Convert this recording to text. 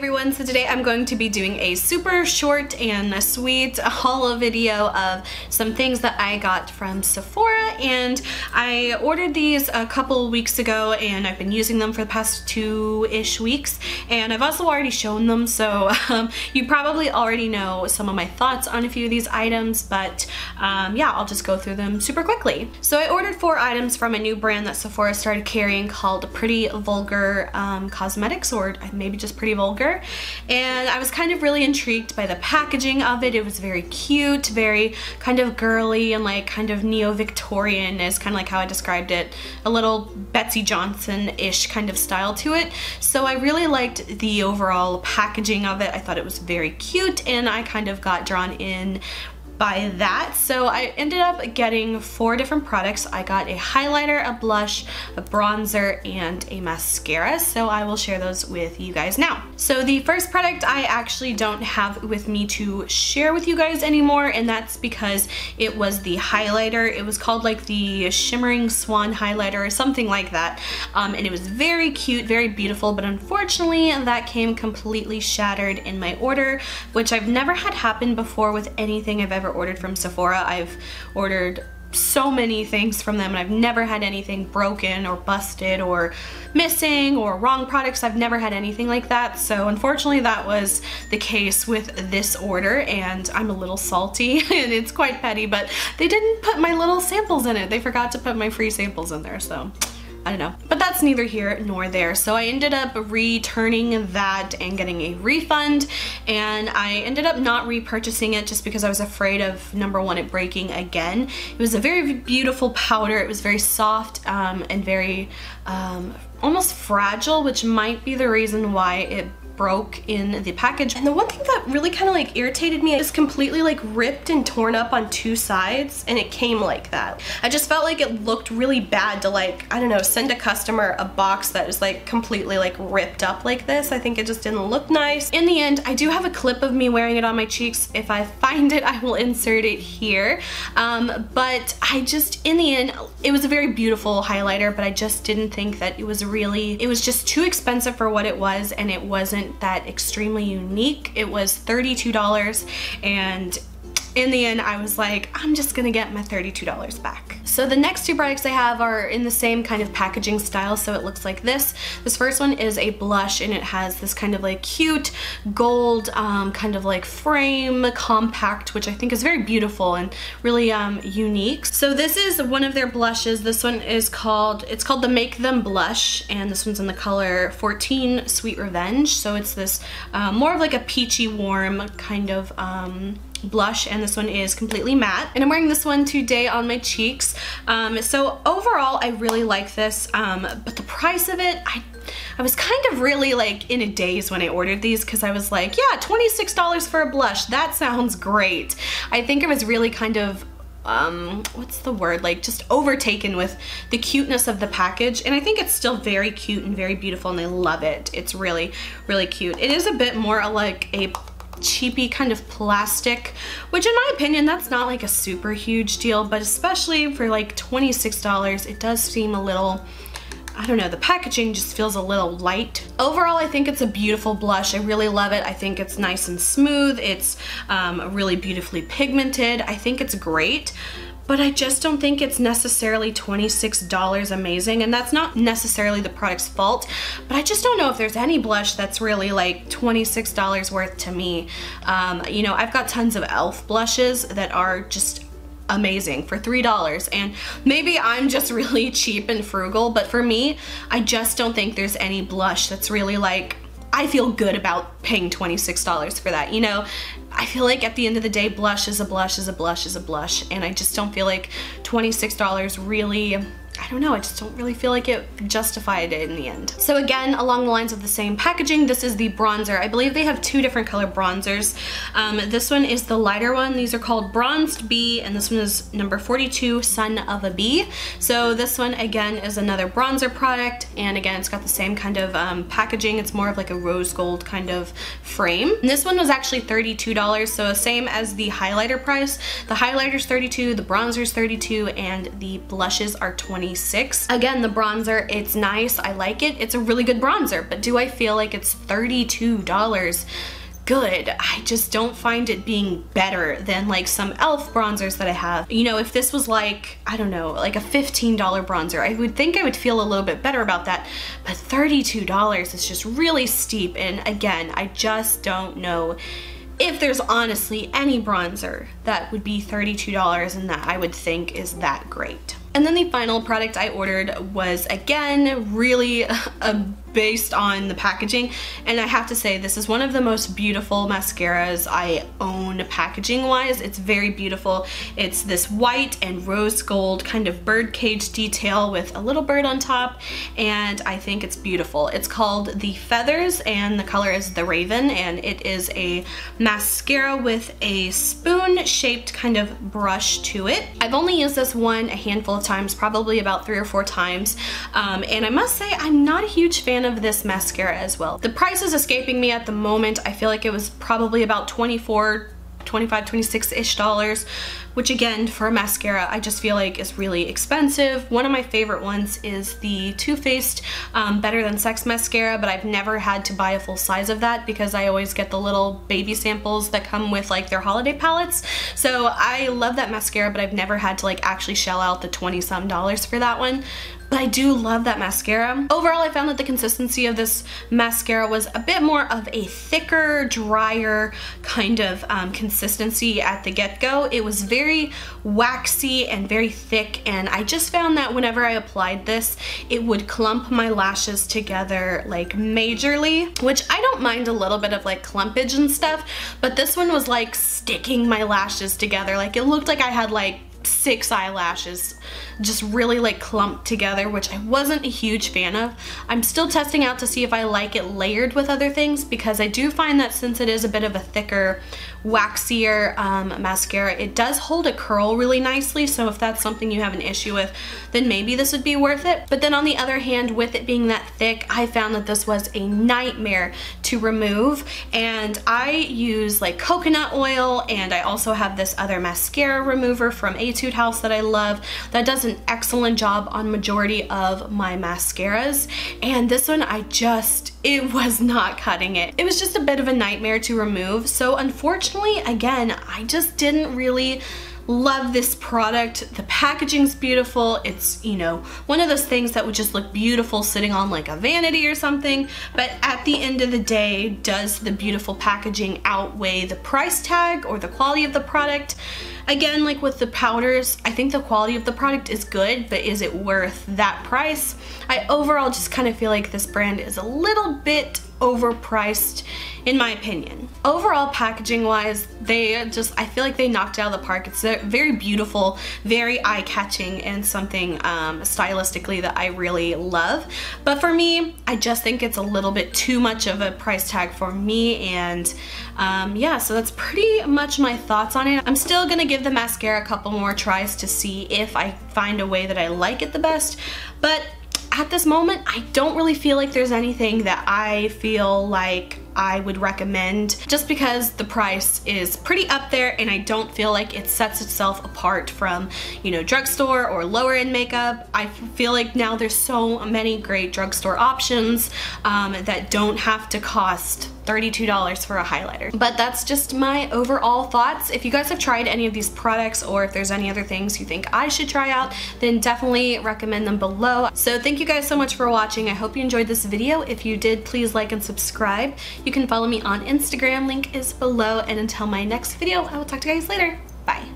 everyone, so today I'm going to be doing a super short and a sweet haul video of some things that I got from Sephora, and I ordered these a couple weeks ago and I've been using them for the past 2-ish weeks, and I've also already shown them, so you probably already know some of my thoughts on a few of these items, but yeah, I'll just go through them super quickly. So I ordered 4 items from a new brand that Sephora started carrying called Pretty Vulgar Cosmetics, or maybe just Pretty Vulgar, and I was kind of really intrigued by the packaging of it. It was very cute, very kind of girly and like kind of neo-Victorian is kind of like how I described it, a little Betsy Johnson-ish kind of style to it. So I really liked the overall packaging of it. I thought it was very cute and I kind of got drawn in by that. So I ended up getting 4 different products. I got a highlighter, a blush, a bronzer, and a mascara. So I will share those with you guys now. So the first product I actually don't have with me to share with you guys anymore, and that's because it was the highlighter. It was called like the Shimmering Swan highlighter or something like that. And it was very cute, very beautiful, but unfortunately that came completely shattered in my order, which I've never had happen before with anything I've ever ordered from Sephora. I've ordered so many things from them and I've never had anything broken or busted or missing or wrong products. I've never had anything like that. So unfortunately that was the case with this order, and I'm a little salty and it's quite petty, but they didn't put my little samples in it. They forgot to put my free samples in there, so I don't know. But that's neither here nor there. So I ended up returning that and getting a refund, and I ended up not repurchasing it just because I was afraid of, number one, it breaking again. It was a very beautiful powder. It was very soft and very almost fragile, which might be the reason why it broke in the package. And the one thing that really kind of like irritated me is completely like ripped and torn up on 2 sides, and it came like that. I just felt like it looked really bad to, like, I don't know, send a customer a box that is like completely like ripped up like this. I think it just didn't look nice. In the end, I do have a clip of me wearing it on my cheeks. If I find it, I will insert it here. But I just, in the end, it was a very beautiful highlighter, but I just didn't think that it was just too expensive for what it was, and it wasn't that extremely unique. It was $32, and in the end I was like, I'm just gonna get my $32 back. So the next 2 products I have are in the same kind of packaging style, so it looks like this. This first one is a blush, and it has this kind of like cute gold kind of like frame compact, which I think is very beautiful and really unique. So this is one of their blushes. This one is called the Make Them Blush, and this one's in the color 14 Sweet Revenge. So it's this more of like a peachy warm kind of blush, and this one is completely matte, and I'm wearing this one today on my cheeks. So overall I really like this, but the price of it, I was kind of really like in a daze when I ordered these, because I was like, yeah, $26 for a blush, that sounds great. I think I was really kind of what's the word, like just overtaken with the cuteness of the package, and I think it's still very cute and very beautiful, and I love it. It's really, really cute. It is a bit more like a cheapy kind of plastic, which in my opinion, that's not like a super huge deal, but especially for like $26, it does seem a little, I don't know, the packaging just feels a little light. Overall, I think it's a beautiful blush. I really love it. I think it's nice and smooth. It's really beautifully pigmented. I think it's great, but I just don't think it's necessarily $26 amazing, and that's not necessarily the product's fault, but I just don't know if there's any blush that's really like $26 worth to me. You know, I've got tons of e.l.f. blushes that are just amazing for $3, and maybe I'm just really cheap and frugal, but for me, I just don't think there's any blush that's really like, I feel good about paying $26 for that, you know? I feel like at the end of the day, blush is a blush is a blush is a blush, and I just don't feel like $26 really, I don't know, I just don't really feel like it justified it in the end. So again, along the lines of the same packaging, this is the bronzer. I believe they have 2 different color bronzers. This one is the lighter one. These are called Bronzed Bee, and this one is number 42, Son of a Bee. So this one again is another bronzer product, and again it's got the same kind of packaging. It's more of like a rose gold kind of frame. And this one was actually $32, so same as the highlighter price. The highlighter's $32, the bronzer's $32, and the blushes are $26. $26. Again, the bronzer, it's nice, I like it. It's a really good bronzer, but do I feel like it's $32? Good. I just don't find it being better than like some e.l.f. bronzers that I have. You know, if this was like, I don't know, like a $15 bronzer, I would think I would feel a little bit better about that, but $32 is just really steep, and again, I just don't know if there's honestly any bronzer that would be $32 and that I would think is that great. And then the final product I ordered was, again, really based on the packaging, and I have to say this is one of the most beautiful mascaras I own packaging wise. It's very beautiful. It's this white and rose gold kind of birdcage detail with a little bird on top, and I think it's beautiful. It's called The Feathers and the color is The Raven, and it is a mascara with a spoon shaped kind of brush to it. I've only used this one a handful of times, probably about 3 or 4 times, and I must say I'm not a huge fan of this mascara as well. The price is escaping me at the moment. I feel like it was probably about $24, $25, $26-ish dollars, which again, for a mascara, I just feel like is really expensive. One of my favorite ones is the Too Faced Better Than Sex mascara, but I've never had to buy a full size of that because I always get the little baby samples that come with like their holiday palettes. So I love that mascara, but I've never had to like actually shell out the 20-some dollars for that one. But I do love that mascara. Overall, I found that the consistency of this mascara was a bit more of a thicker, drier kind of consistency at the get-go. It was very waxy and very thick, and I just found that whenever I applied this, it would clump my lashes together like majorly, which I don't mind a little bit of like clumpage and stuff, but this one was like sticking my lashes together. Like it looked like I had like 6 eyelashes just really like clumped together, which I wasn't a huge fan of. I'm still testing out to see if I like it layered with other things, because I do find that since it is a bit of a thicker, waxier mascara, it does hold a curl really nicely, so if that's something you have an issue with, then maybe this would be worth it. But then on the other hand, with it being that thick, I found that this was a nightmare to remove, and I use like coconut oil, and I also have this other mascara remover from Etude House that I love that does an excellent job on majority of my mascaras, and this one it was not cutting it. It was just a bit of a nightmare to remove, so unfortunately, again, I just didn't really love this product. The packaging's beautiful. It's, you know, one of those things that would just look beautiful sitting on like a vanity or something, but at the end of the day, does the beautiful packaging outweigh the price tag or the quality of the product? Again, like with the powders, I think the quality of the product is good, but is it worth that price? I overall just kind of feel like this brand is a little bit overpriced in my opinion. Overall, packaging wise, I feel like they knocked it out of the park. It's very beautiful, very eye-catching, and something stylistically that I really love. But for me, I just think it's a little bit too much of a price tag for me, and yeah, so that's pretty much my thoughts on it. I'm still gonna give the mascara a couple more tries to see if I find a way that I like it the best, but at this moment, I don't really feel like there's anything that I feel like I would recommend, just because the price is pretty up there and I don't feel like it sets itself apart from, you know, drugstore or lower end makeup. I feel like now there's so many great drugstore options that don't have to cost $32 for a highlighter. But that's just my overall thoughts. If you guys have tried any of these products, or if there's any other things you think I should try out, then definitely recommend them below. So thank you guys so much for watching. I hope you enjoyed this video. If you did, please like and subscribe. You can follow me on Instagram, link is below, and until my next video, I will talk to you guys later. Bye.